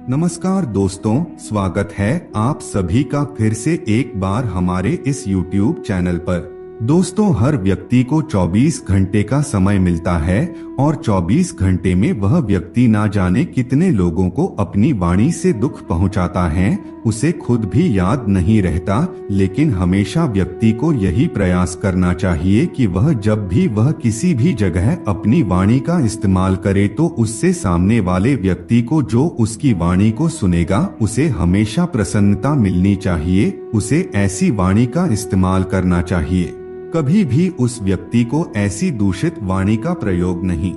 नमस्कार दोस्तों, स्वागत है आप सभी का फिर से एक बार हमारे इस YouTube चैनल पर। दोस्तों, हर व्यक्ति को 24 घंटे का समय मिलता है और 24 घंटे में वह व्यक्ति ना जाने कितने लोगों को अपनी वाणी से दुख पहुंचाता है, उसे खुद भी याद नहीं रहता। लेकिन हमेशा व्यक्ति को यही प्रयास करना चाहिए कि वह जब भी वह किसी भी जगह अपनी वाणी का इस्तेमाल करे तो उससे सामने वाले व्यक्ति को, जो उसकी वाणी को सुनेगा, उसे हमेशा प्रसन्नता मिलनी चाहिए। उसे ऐसी वाणी का इस्तेमाल करना चाहिए। कभी भी उस व्यक्ति को ऐसी दूषित वाणी का प्रयोग नहीं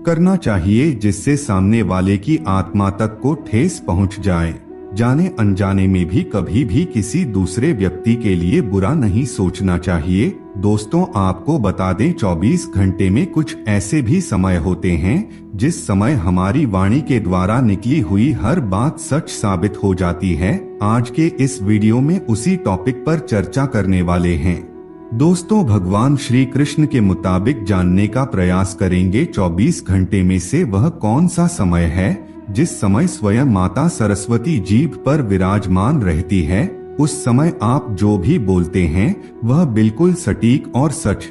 करना चाहिए जिससे सामने वाले की आत्मा तक को ठेस पहुंच जाए। जाने अनजाने में भी कभी भी किसी दूसरे व्यक्ति के लिए बुरा नहीं सोचना चाहिए। दोस्तों, आपको बता दें, 24 घंटे में कुछ ऐसे भी समय होते हैं जिस समय हमारी वाणी के द्वारा निकली हुई हर बात सच साबित हो जाती है। आज के इस वीडियो में उसी टॉपिक पर चर्चा करने वाले हैं। दोस्तों, भगवान श्री कृष्ण के मुताबिक जानने का प्रयास करेंगे 24 घंटे में से वह कौन सा समय है जिस समय स्वयं माता सरस्वती जीभ पर विराजमान रहती है। उस समय आप जो भी बोलते हैं वह बिल्कुल सटीक और सच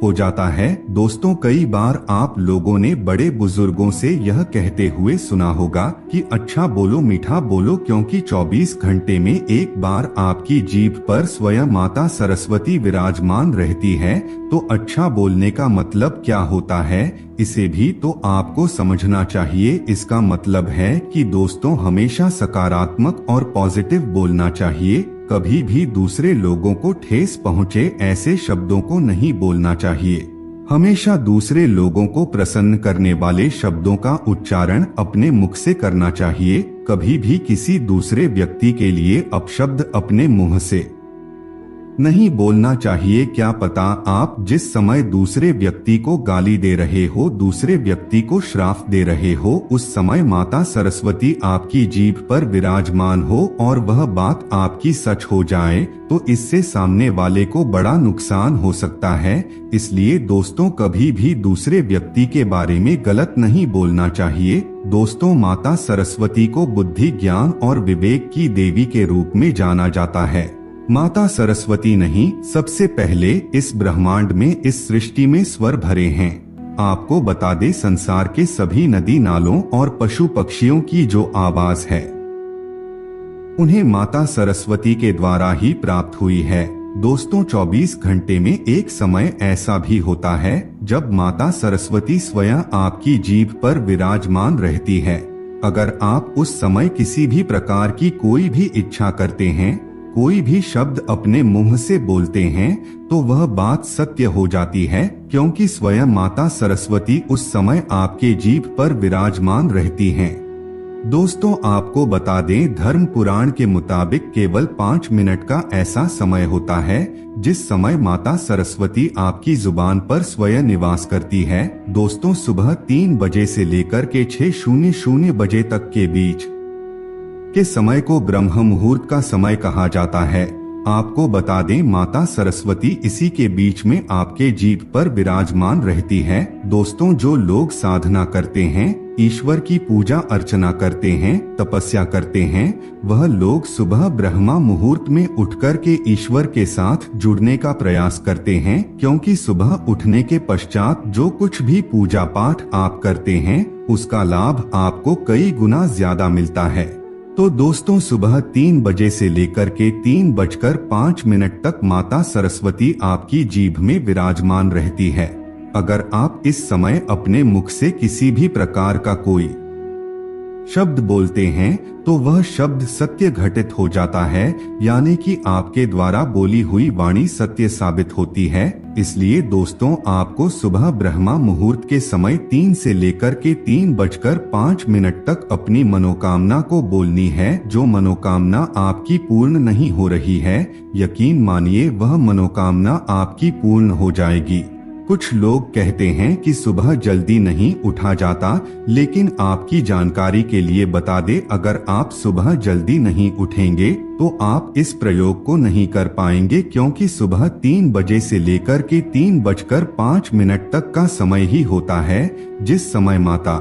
हो जाता है। दोस्तों, कई बार आप लोगों ने बड़े बुजुर्गों से यह कहते हुए सुना होगा कि अच्छा बोलो, मीठा बोलो, क्योंकि 24 घंटे में एक बार आपकी जीभ पर स्वयं माता सरस्वती विराजमान रहती है। तो अच्छा बोलने का मतलब क्या होता है, इसे भी तो आपको समझना चाहिए। इसका मतलब है कि दोस्तों, हमेशा सकारात्मक और पॉजिटिव बोलना चाहिए। कभी भी दूसरे लोगों को ठेस पहुंचे ऐसे शब्दों को नहीं बोलना चाहिए। हमेशा दूसरे लोगों को प्रसन्न करने वाले शब्दों का उच्चारण अपने मुख से करना चाहिए। कभी भी किसी दूसरे व्यक्ति के लिए अपशब्द अपने मुंह से नहीं बोलना चाहिए। क्या पता आप जिस समय दूसरे व्यक्ति को गाली दे रहे हो, दूसरे व्यक्ति को श्राप दे रहे हो, उस समय माता सरस्वती आपकी जीभ पर विराजमान हो और वह बात आपकी सच हो जाए, तो इससे सामने वाले को बड़ा नुकसान हो सकता है। इसलिए दोस्तों, कभी भी दूसरे व्यक्ति के बारे में गलत नहीं बोलना चाहिए। दोस्तों, माता सरस्वती को बुद्धि, ज्ञान और विवेक की देवी के रूप में जाना जाता है। माता सरस्वती नहीं, सबसे पहले इस ब्रह्मांड में, इस सृष्टि में स्वर भरे हैं। आपको बता दे, संसार के सभी नदी नालों और पशु पक्षियों की जो आवाज है उन्हें माता सरस्वती के द्वारा ही प्राप्त हुई है। दोस्तों, 24 घंटे में एक समय ऐसा भी होता है जब माता सरस्वती स्वयं आपकी जीभ पर विराजमान रहती है। अगर आप उस समय किसी भी प्रकार की कोई भी इच्छा करते हैं, कोई भी शब्द अपने मुंह से बोलते हैं, तो वह बात सत्य हो जाती है, क्योंकि स्वयं माता सरस्वती उस समय आपके जीभ पर विराजमान रहती हैं। दोस्तों, आपको बता दें, धर्म पुराण के मुताबिक केवल 5 मिनट का ऐसा समय होता है जिस समय माता सरस्वती आपकी जुबान पर स्वयं निवास करती है। दोस्तों, सुबह 3 बजे से लेकर के 6:00 बजे तक के बीच के समय को ब्रह्म मुहूर्त का समय कहा जाता है। आपको बता दें, माता सरस्वती इसी के बीच में आपके जीभ पर विराजमान रहती है। दोस्तों, जो लोग साधना करते हैं, ईश्वर की पूजा अर्चना करते हैं, तपस्या करते हैं, वह लोग सुबह ब्रह्मा मुहूर्त में उठकर के ईश्वर के साथ जुड़ने का प्रयास करते हैं, क्योंकि सुबह उठने के पश्चात जो कुछ भी पूजा पाठ आप करते हैं उसका लाभ आपको कई गुना ज्यादा मिलता है। तो दोस्तों, सुबह 3 बजे से लेकर के 3:05 तक माता सरस्वती आपकी जीभ में विराजमान रहती है। अगर आप इस समय अपने मुख से किसी भी प्रकार का कोई शब्द बोलते हैं तो वह शब्द सत्य घटित हो जाता है, यानी कि आपके द्वारा बोली हुई वाणी सत्य साबित होती है। इसलिए दोस्तों, आपको सुबह ब्रह्मा मुहूर्त के समय 3 से लेकर के 3:05 तक अपनी मनोकामना को बोलनी है। जो मनोकामना आपकी पूर्ण नहीं हो रही है, यकीन मानिए वह मनोकामना आपकी पूर्ण हो जाएगी। कुछ लोग कहते हैं कि सुबह जल्दी नहीं उठा जाता, लेकिन आपकी जानकारी के लिए बता दे, अगर आप सुबह जल्दी नहीं उठेंगे तो आप इस प्रयोग को नहीं कर पाएंगे, क्योंकि सुबह 3 बजे से लेकर के 3:05 तक का समय ही होता है जिस समय माता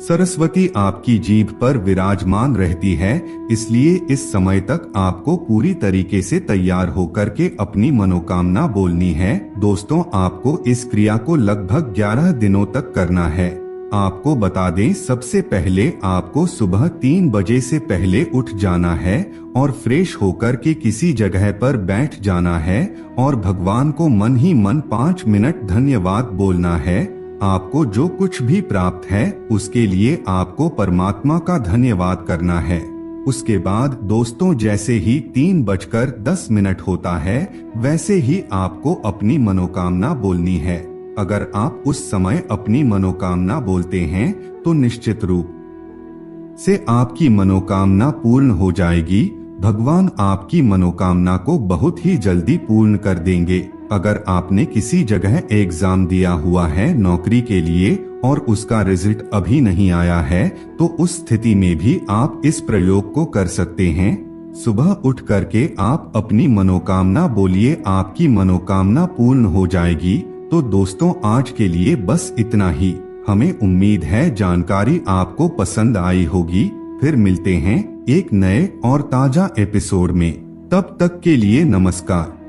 सरस्वती आपकी जीभ पर विराजमान रहती है, इसलिए इस समय तक आपको पूरी तरीके से तैयार होकर के अपनी मनोकामना बोलनी है। दोस्तों, आपको इस क्रिया को लगभग 11 दिनों तक करना है। आपको बता दें, सबसे पहले आपको सुबह 3 बजे से पहले उठ जाना है और फ्रेश होकर के किसी जगह पर बैठ जाना है और भगवान को मन ही मन 5 मिनट धन्यवाद बोलना है। आपको जो कुछ भी प्राप्त है उसके लिए आपको परमात्मा का धन्यवाद करना है। उसके बाद दोस्तों, जैसे ही 3:10 होता है वैसे ही आपको अपनी मनोकामना बोलनी है। अगर आप उस समय अपनी मनोकामना बोलते हैं तो निश्चित रूप से आपकी मनोकामना पूर्ण हो जाएगी। भगवान आपकी मनोकामना को बहुत ही जल्दी पूर्ण कर देंगे। अगर आपने किसी जगह एग्जाम दिया हुआ है नौकरी के लिए और उसका रिजल्ट अभी नहीं आया है, तो उस स्थिति में भी आप इस प्रयोग को कर सकते हैं। सुबह उठ करके आप अपनी मनोकामना बोलिए, आपकी मनोकामना पूर्ण हो जाएगी। तो दोस्तों, आज के लिए बस इतना ही। हमें उम्मीद है जानकारी आपको पसंद आई होगी। फिर मिलते हैं एक नए और ताजा एपिसोड में। तब तक के लिए नमस्कार।